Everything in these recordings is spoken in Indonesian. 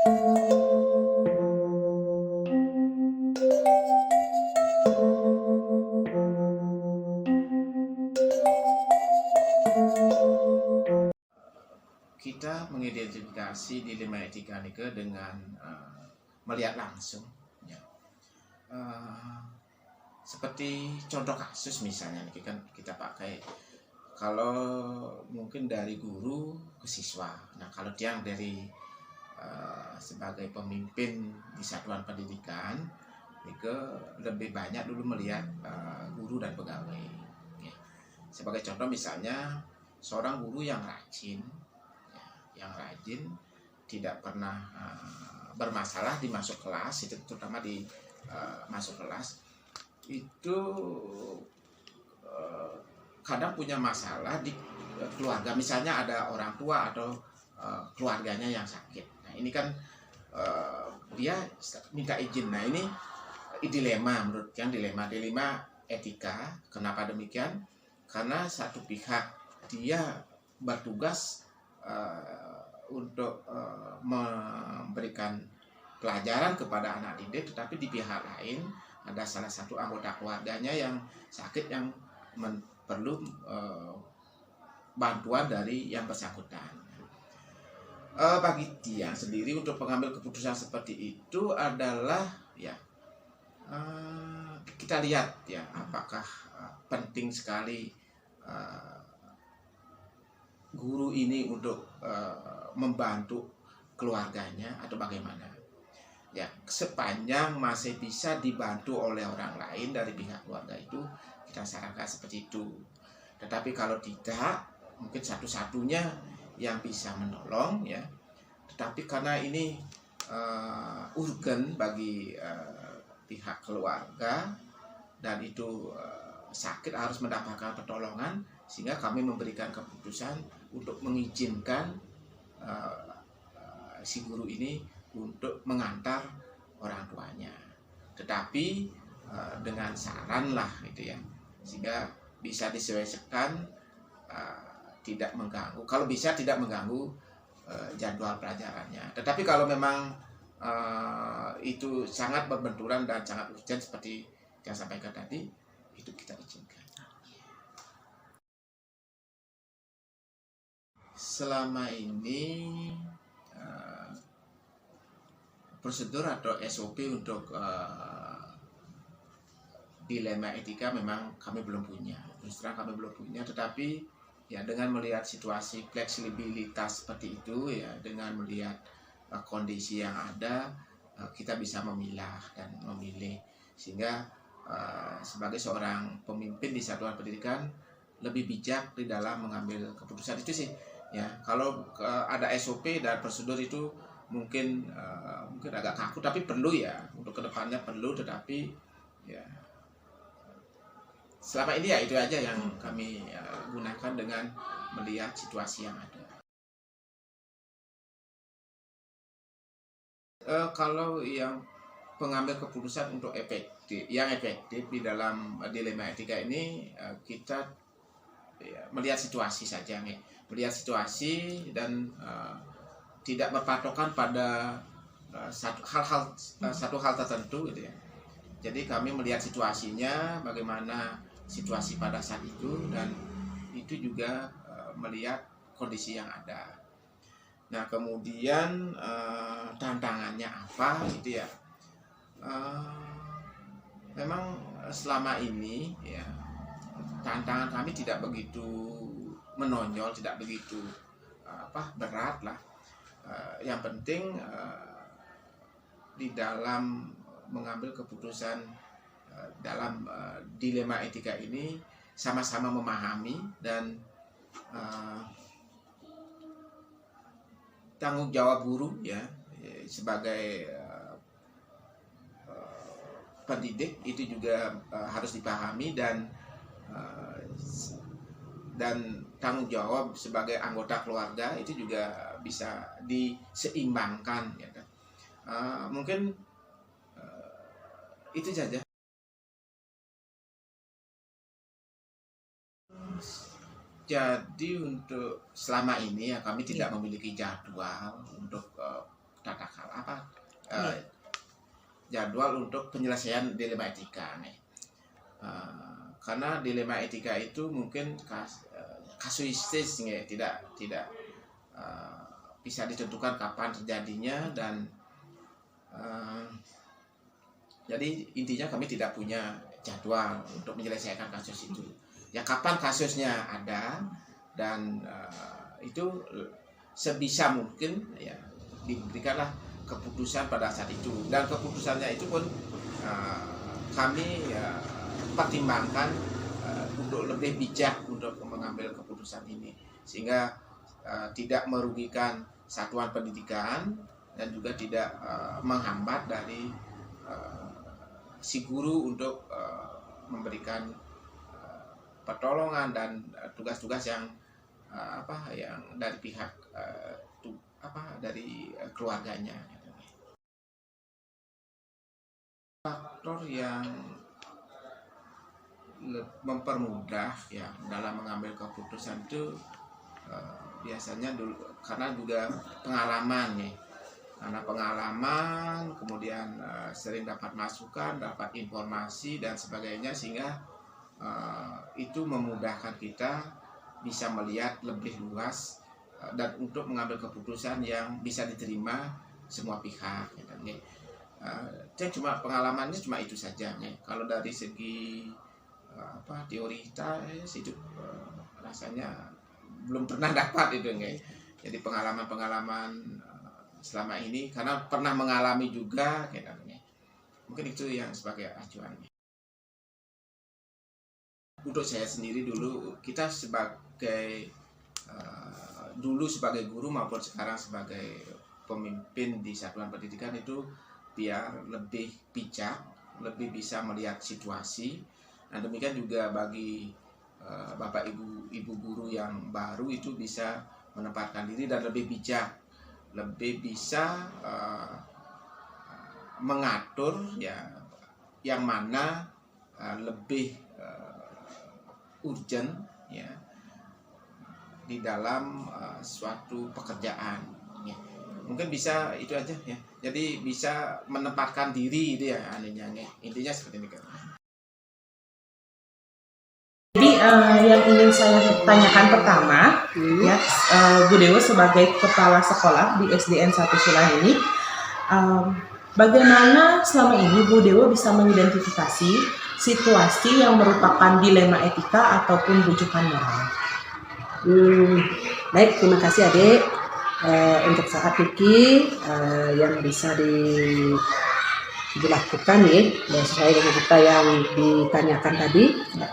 Kita mengidentifikasi dilema etika nike dengan melihat langsung, ya. Seperti contoh kasus misalnya nih kan kita pakai kalau mungkin dari guru ke siswa. Nah kalau dia dari sebagai pemimpin di satuan pendidikan, nike lebih banyak dulu melihat guru dan pegawai. Ya. Sebagai contoh misalnya seorang guru yang rajin, tidak pernah bermasalah di masuk kelas, itu terutama di masuk kelas itu kadang punya masalah di keluarga, misalnya ada orang tua atau keluarganya yang sakit. Nah ini kan dia minta izin. Nah ini dilema, menurut yang dilema etika. Kenapa demikian? Karena satu pihak dia bertugas untuk memberikan pelajaran kepada anak didik, tetapi di pihak lain ada salah satu anggota keluarganya yang sakit yang perlu bantuan dari yang bersangkutan. Bagi dia sendiri untuk mengambil keputusan seperti itu adalah ya kita lihat ya apakah penting sekali guru ini untuk membantu keluarganya atau bagaimana. Ya, sepanjang masih bisa dibantu oleh orang lain dari pihak keluarga itu, kita sarankan seperti itu. Tetapi kalau tidak, mungkin satu-satunya yang bisa menolong ya. Tetapi karena ini urgen bagi pihak keluarga dan itu sakit harus mendapatkan pertolongan, sehingga kami memberikan keputusan untuk mengizinkan si guru ini untuk mengantar orang tuanya, tetapi dengan saran lah gitu ya, sehingga bisa disesuaikan tidak mengganggu, kalau bisa tidak mengganggu jadwal pelajarannya. Tetapi kalau memang itu sangat berbenturan dan sangat urgent seperti yang sampaikan tadi, itu kita izinkan. Selama ini prosedur atau SOP untuk dilema etika memang kami belum punya. Terus terang kami belum punya, tetapi ya dengan melihat situasi fleksibilitas seperti itu ya, dengan melihat kondisi yang ada, kita bisa memilah dan memilih, sehingga sebagai seorang pemimpin di satuan pendidikan lebih bijak di dalam mengambil keputusan itu sih. Ya, kalau ada SOP dan prosedur itu mungkin agak kaku, tapi perlu ya, untuk kedepannya perlu. Tetapi ya selama ini ya itu aja yang kami gunakan dengan melihat situasi yang ada. Kalau yang pengambil keputusan untuk efektif di dalam dilema etika ini, kita ya, melihat situasi saja nih, melihat situasi dan tidak berpatokan pada satu hal tertentu gitu ya. Jadi kami melihat situasinya, bagaimana situasi pada saat itu, dan itu juga melihat kondisi yang ada. Nah kemudian tantangannya apa gitu ya. Memang selama ini ya tantangan kami tidak begitu menonjol, tidak begitu berat lah. Yang penting di dalam mengambil keputusan dalam dilema etika ini sama-sama memahami dan tanggung jawab guru ya sebagai pendidik itu juga harus dipahami, dan tanggung jawab sebagai anggota keluarga itu juga bisa diseimbangkan ya kan. Mungkin itu saja. Jadi untuk selama ini ya kami tidak memiliki jadwal untuk tata kelola, jadwal untuk penyelesaian dilema etika nih. Karena dilema etika itu mungkin kasuistis nih, tidak bisa ditentukan kapan terjadinya, dan jadi intinya kami tidak punya jadwal untuk menyelesaikan kasus itu. Ya kapan kasusnya ada, dan itu sebisa mungkin ya diberikanlah keputusan pada saat itu, dan keputusannya itu pun kami pertimbangkan untuk lebih bijak untuk mengambil keputusan ini, sehingga tidak merugikan satuan pendidikan dan juga tidak menghambat dari si guru untuk memberikan pertolongan dan tugas-tugas yang yang dari pihak dari keluarganya. Faktor yang mempermudah ya dalam mengambil keputusan itu biasanya dulu karena juga pengalaman nih, karena pengalaman kemudian sering dapat masukan, dapat informasi dan sebagainya, sehingga itu memudahkan kita bisa melihat lebih luas dan untuk mengambil keputusan yang bisa diterima semua pihak. Cuma pengalamannya cuma itu saja nih. Kalau dari segi teoritas itu rasanya belum pernah dapat itu nih. Jadi pengalaman selama ini karena pernah mengalami juga mungkin itu yang sebagai acuan. Untuk saya sendiri dulu, kita sebagai dulu sebagai guru maupun sekarang sebagai pemimpin di satuan pendidikan itu biar lebih bijak, lebih bisa melihat situasi. Nah demikian juga bagi bapak ibu guru yang baru itu bisa menempatkan diri dan lebih bijak, lebih bisa mengatur ya yang mana lebih urgent ya di dalam suatu pekerjaan ya. Mungkin bisa itu aja ya, jadi bisa menempatkan diri itu ya intinya seperti ini. Jadi yang ingin saya tanyakan pertama ya Bu Dewo sebagai kepala sekolah di SDN 1 Sulah ini, bagaimana selama ini Bu Dewo bisa mengidentifikasi situasi yang merupakan dilema etika ataupun rujukan moral? Baik, terima kasih adik untuk saat ini yang bisa dilakukan ya sesuai dengan kita yang ditanyakan tadi,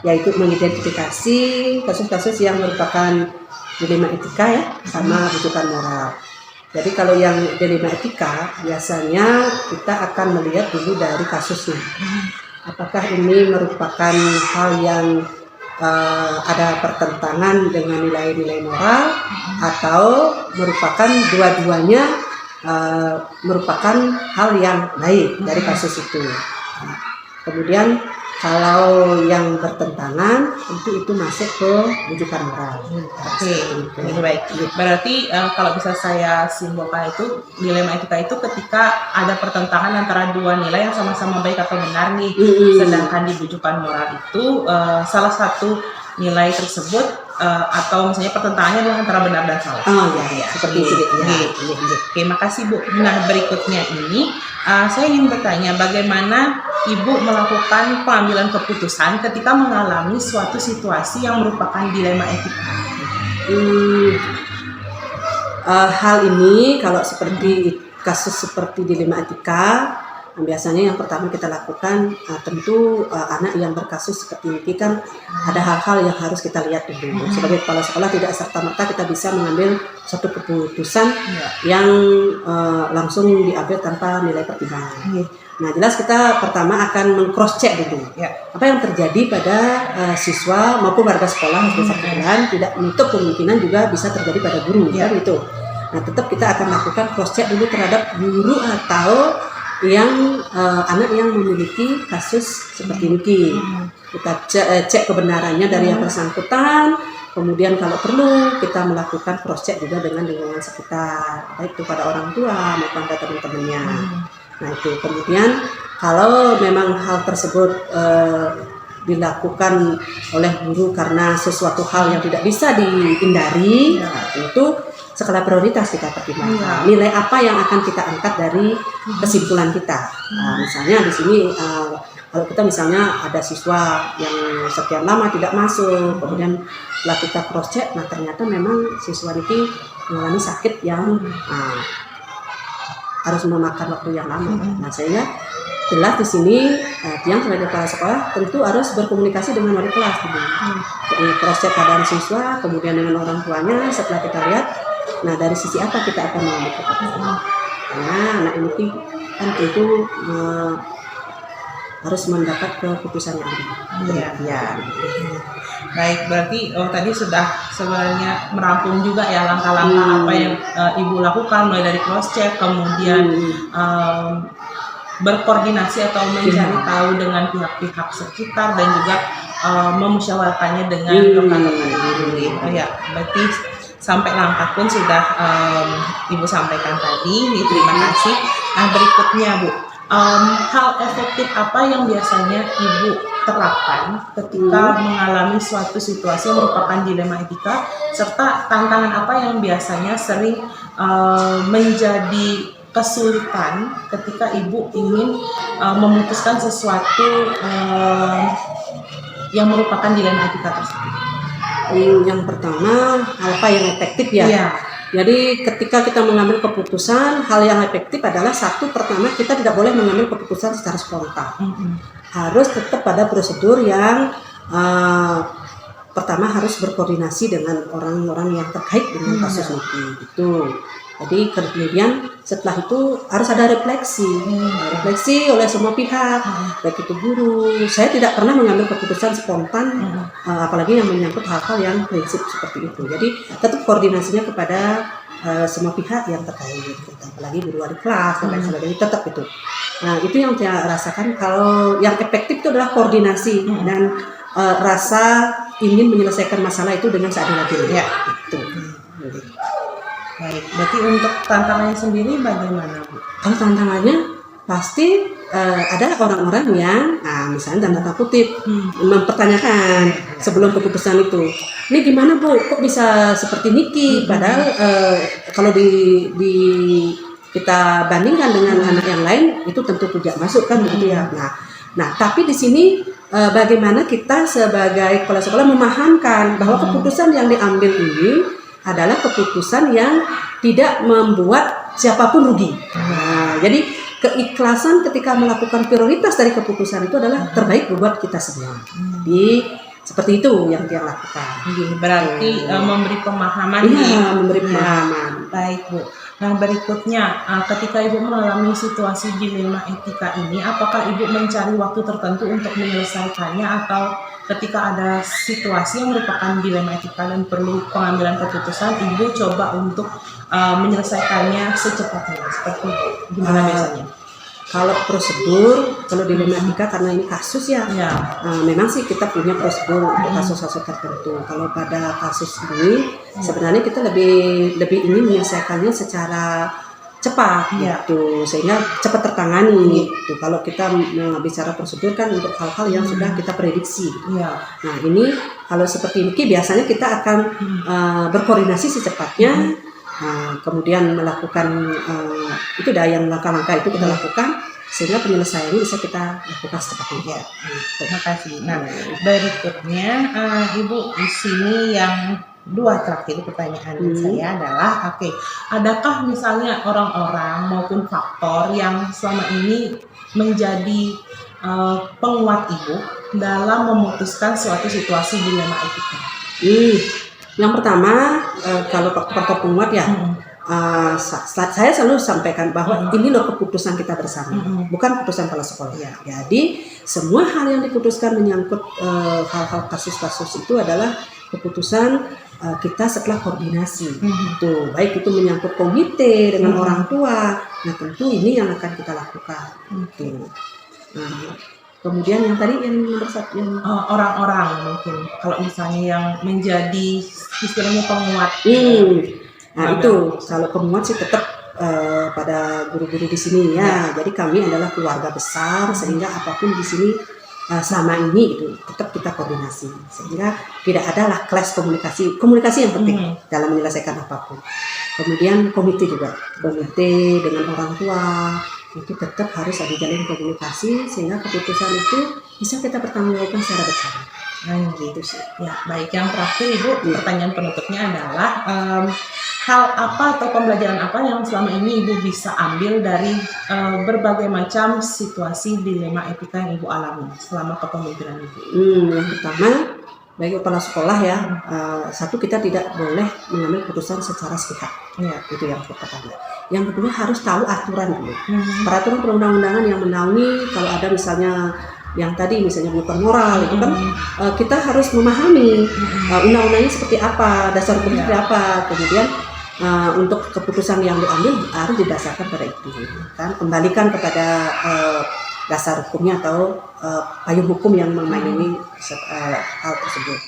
yaitu mengidentifikasi kasus-kasus yang merupakan dilema etika ya sama rujukan moral. Jadi kalau yang dilema etika biasanya kita akan melihat dulu dari kasusnya. Apakah ini merupakan hal yang ada pertentangan dengan nilai-nilai moral atau merupakan dua-duanya merupakan hal yang baik dari kasus itu. Kemudian kalau yang bertentangan tentu itu masuk ke rujukan moral. Oke, baik. Berarti kalau bisa saya simpulkan itu dilema etika itu ketika ada pertentangan antara dua nilai yang sama-sama baik atau benar nih. Sedangkan di rujukan moral itu salah satu nilai tersebut atau misalnya pertentangannya adalah antara benar dan salah. Seperti itu. Oke, makasih Bu. Nah berikutnya ini saya ingin bertanya bagaimana Ibu melakukan pengambilan keputusan ketika mengalami suatu situasi yang merupakan dilema etika. Hal ini kalau seperti kasus seperti dilema etika, biasanya yang pertama kita lakukan tentu anak yang berkasus seperti ini kan ada hal-hal yang harus kita lihat dulu. Sebagai kepala sekolah tidak serta-merta kita bisa mengambil suatu keputusan yang langsung diambil tanpa nilai pertimbangan. Nah jelas kita pertama akan meng-cross check dulu apa yang terjadi pada siswa maupun warga sekolah tidak menutup kemungkinan juga bisa terjadi pada guru kan itu. Nah tetap kita akan lakukan cross check dulu terhadap guru atau yang anak yang memiliki kasus seperti ini. Kita cek kebenarannya dari yang bersangkutan, kemudian kalau perlu kita melakukan cross check juga dengan lingkungan sekitar, baik itu pada orang tua maupun pada teman-temannya. Nah itu kemudian Kalau memang hal tersebut dilakukan oleh guru karena sesuatu hal yang tidak bisa dihindari, nah, tentu skala prioritas kita pertimbangkan. Nilai apa yang akan kita angkat dari kesimpulan kita. Nah, misalnya di sini kalau kita misalnya ada siswa yang sekian lama tidak masuk, kemudian setelah kita cross check, nah ternyata memang siswa ini mengalami sakit yang harus memakan waktu yang lama. Nah, sehingga jelas di sini yang sebagai kepala sekolah tentu harus berkomunikasi dengan wali kelas, cross check keadaan siswa, kemudian dengan orang tuanya. Setelah kita lihat, nah dari sisi apa kita akan mengambil keputusan. Karena anak ini kan tentu harus mendapat keputusan yang lebih. Ya. Baik, berarti tadi sudah sebenarnya merangkum juga ya langkah-langkah apa yang Ibu lakukan, mulai dari cross check, kemudian berkoordinasi atau mencari tahu dengan pihak-pihak sekitar, dan juga memusyawarahkannya dengan rekan-rekan guru. Ya, berarti sampai langkah pun sudah Ibu sampaikan tadi. Terima kasih. Nah, berikutnya Bu, hal efektif apa yang biasanya Ibu terapkan ketika mengalami suatu situasi yang merupakan dilema etika, serta tantangan apa yang biasanya sering menjadi kesulitan ketika Ibu ingin memutuskan sesuatu yang merupakan dilema etika tersebut? Yang pertama, apa yang efektif ya? Jadi ketika kita mengambil keputusan, hal yang efektif adalah pertama kita tidak boleh mengambil keputusan secara spontan. Harus tetap pada prosedur yang pertama harus berkoordinasi dengan orang-orang yang terkait dengan kasus ini. Itu. Jadi kemudian setelah itu harus ada refleksi oleh semua pihak, baik itu guru. Saya tidak pernah mengambil keputusan spontan, apalagi yang menyangkut hal-hal yang prinsip seperti itu. Jadi tetap koordinasinya kepada semua pihak yang terkait, apalagi guru wali kelas dan lain sebagainya, tetap itu. Nah, itu yang saya rasakan. Kalau yang efektif itu adalah koordinasi dan rasa ingin menyelesaikan masalah itu dengan seadil-adilnya. Itu. Baik, berarti untuk tantangannya sendiri bagaimana, Bu? Kalau tantangannya pasti ada orang-orang yang, misalnya tanda kutip, mempertanyakan sebelum keputusan itu. Ini gimana Bu? Kok bisa seperti Niki? Padahal kalau kita bandingkan dengan anak yang lain itu tentu tidak masuk kan begitu ya. Nah, tapi di sini bagaimana kita sebagai kepala sekolah memahamkan bahwa keputusan yang diambil ini adalah keputusan yang tidak membuat siapapun rugi. Nah, jadi keikhlasan ketika melakukan prioritas dari keputusan itu adalah terbaik buat kita semua. Jadi seperti itu yang dia lakukan. Berarti memberi pemahaman. Memberi pemahaman. Baik, Bu. Nah, berikutnya ketika Ibu mengalami situasi dilema etika ini, apakah Ibu mencari waktu tertentu untuk menyelesaikannya, atau ketika ada situasi yang merupakan dilema etika dan perlu pengambilan keputusan, Ibu coba untuk menyelesaikannya secepatnya? Seperti gimana biasanya? Kalau prosedur, kalau dilema etika karena ini kasus ya, memang sih kita punya prosedur untuk kasus-kasus tertentu. Kalau pada kasus ini sebenarnya kita lebih ingin menyelesaikannya secara cepat gitu, sehingga cepat tertangani gitu. Kalau kita bicara prosedur kan untuk hal-hal yang sudah kita prediksi. Nah, ini kalau seperti ini biasanya kita akan berkoordinasi secepatnya. Kemudian melakukan itu yang langkah-langkah itu kita lakukan sehingga penyelesaiannya bisa kita lakukan secepatnya. Terima kasih. Nah, berikutnya Ibu di sini yang dua terakhir pertanyaan saya adalah, adakah misalnya orang-orang maupun faktor yang selama ini menjadi penguat Ibu dalam memutuskan suatu situasi dilema etika? Yang pertama, kalau faktor penguat ya, saya selalu sampaikan bahwa ini loh keputusan kita bersama, bukan keputusan kepala sekolah. Jadi semua hal yang diputuskan menyangkut hal-hal kasus-kasus itu adalah keputusan kita setelah koordinasi. Baik itu menyangkut komite dengan orang tua, nah tentu ini yang akan kita lakukan. Kemudian yang tadi yang nomor satu yang orang-orang mungkin kalau misalnya yang menjadi istilahnya penguat. Nah itu kalau penguat sih tetap pada guru-guru di sini ya. Jadi kami adalah keluarga besar sehingga apapun di sini selama ini itu tetap kita koordinasi sehingga tidak adalah clash komunikasi yang penting dalam menyelesaikan apapun. Kemudian komite dengan orang tua itu tetap harus ada jalin komunikasi sehingga keputusan itu bisa kita pertanggungjawabkan secara bersama. Gitu sih. Ya, baik. Yang terakhir Ibu, pertanyaan penutupnya adalah hal apa atau pembelajaran apa yang selama ini Ibu bisa ambil dari berbagai macam situasi dilema etika yang Ibu alami selama kepemimpinan Ibu? Yang pertama, bagi kepala sekolah ya, satu kita tidak boleh mengambil keputusan secara sepihak. Ya. Itu yang pertama. Yang kedua harus tahu aturan dulu. Peraturan perundang-undangan yang menaungi kalau ada misalnya yang tadi misalnya bukan moral itu kan kita harus memahami undang-undangnya seperti apa, dasar hukumnya seperti apa, kemudian untuk keputusan yang diambil harus didasarkan pada itu kan, kembalikan kepada dasar hukumnya atau payung hukum yang mengayomi hal tersebut.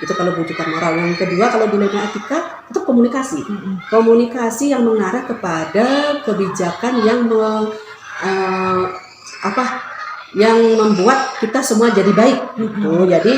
Itu kalau bujukan moral. Yang kedua kalau dilema etika itu komunikasi yang mengarah kepada kebijakan yang yang membuat kita semua jadi baik gitu. Jadi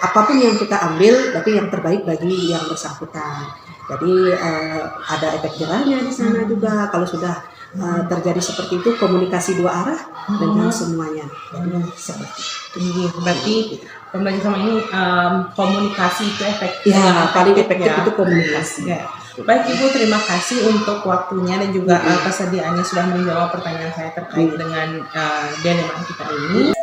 apapun yang kita ambil tapi yang terbaik bagi yang bersangkutan. Jadi ada efek jerahnya di sana juga kalau sudah terjadi seperti itu, komunikasi dua arah dengan semuanya. Jadi seperti itu. Berarti pembelajaran sama ini komunikasi itu efektif. Ya, paling efektif itu komunikasi. Ya. Baik Ibu, terima kasih untuk waktunya dan juga kesediaannya sudah menjawab pertanyaan saya terkait dengan dilema kita ini.